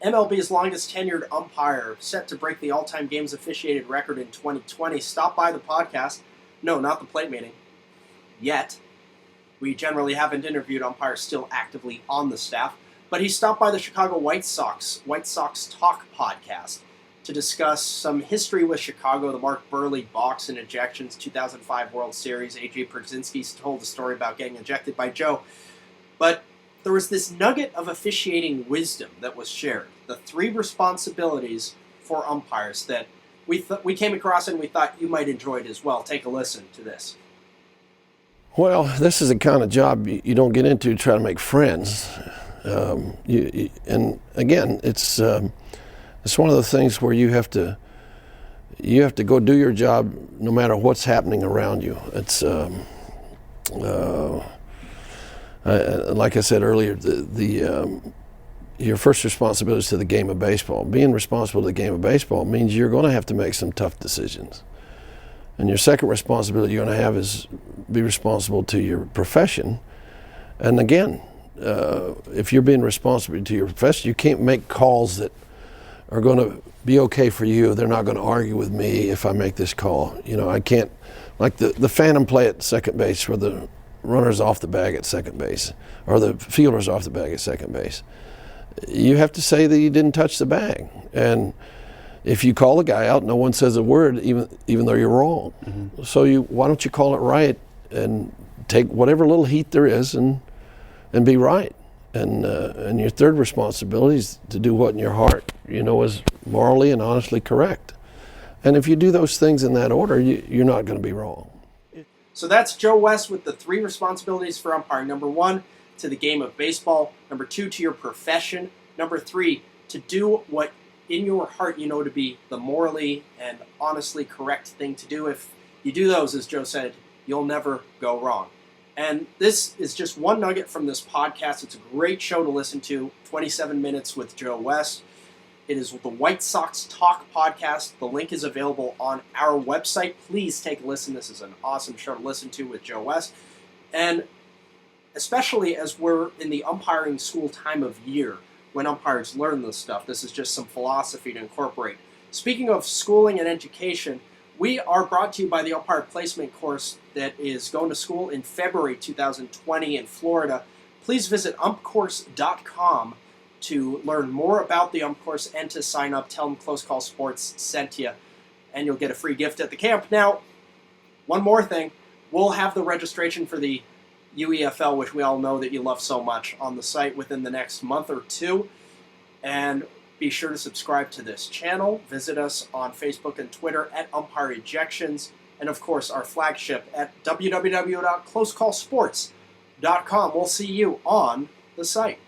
MLB's longest tenured umpire, set to break the all-time games officiated record in 2020, stopped by the podcast. No, not the plate meeting. Yet. We generally haven't interviewed umpires still actively on the staff, but he stopped by the Chicago White Sox Talk podcast to discuss some history with Chicago, the Mark Burley box and ejections, 2005 World Series. A.J. Przynski told a story about getting ejected by Joe. But there was this nugget of officiating wisdom that was shared. The 3 responsibilities for umpires that we came across and we thought you might enjoy it as well. Take a listen to this. Well, this is the kind of job you don't get into to try to make friends. And again, it's one of the things where you have to go do your job no matter what's happening around you. It's like I said earlier, your first responsibility is to the game of baseball. Being responsible to the game of baseball means you're going to have to make some tough decisions. And your second responsibility you're going to have is be responsible to your profession. And again, if you're being responsible to your profession, you can't make calls that are going to be okay for you. They're not going to argue with me if I make this call. You know, I can't, like the phantom play at second base where the runner's off the bag at second base or the fielder's off the bag at second base. You have to say that you didn't touch the bag. And if you call the guy out, no one says a word, even though you're wrong. Mm-hmm. So why don't you call it right and take whatever little heat there is and be right. And your third responsibility is to do what in your heart is morally and honestly correct. And if you do those things in that order, you're not going to be wrong. So that's Joe West with the 3 responsibilities for umpiring. Number 1, to the game of baseball. Number 2, to your profession. Number 3, to do what in your heart you know to be the morally and honestly correct thing to do. If you do those, as Joe said, you'll never go wrong. And this is just one nugget from this podcast. It's a great show to listen to, 27 minutes with Joe West. It is the White Sox Talk podcast. The link is available on our website. Please take a listen. This is an awesome show to listen to with Joe West. And especially as we're in the umpiring school time of year, when umpires learn this stuff. This is just some philosophy to incorporate. Speaking of schooling and education, we are brought to you by the umpire placement course that is going to school in February 2020 in Florida. Please visit umpcourse.com to learn more about the ump course and to sign up. Tell them Close Call Sports sent you, and you'll get a free gift at the camp. Now, one more thing. We'll have the registration for the UEFL, which we all know that you love so much, on the site within the next month or 2. And be sure to subscribe to this channel. Visit us on Facebook and Twitter at Umpire Ejections. And, of course, our flagship at www.closecallsports.com. We'll see you on the site.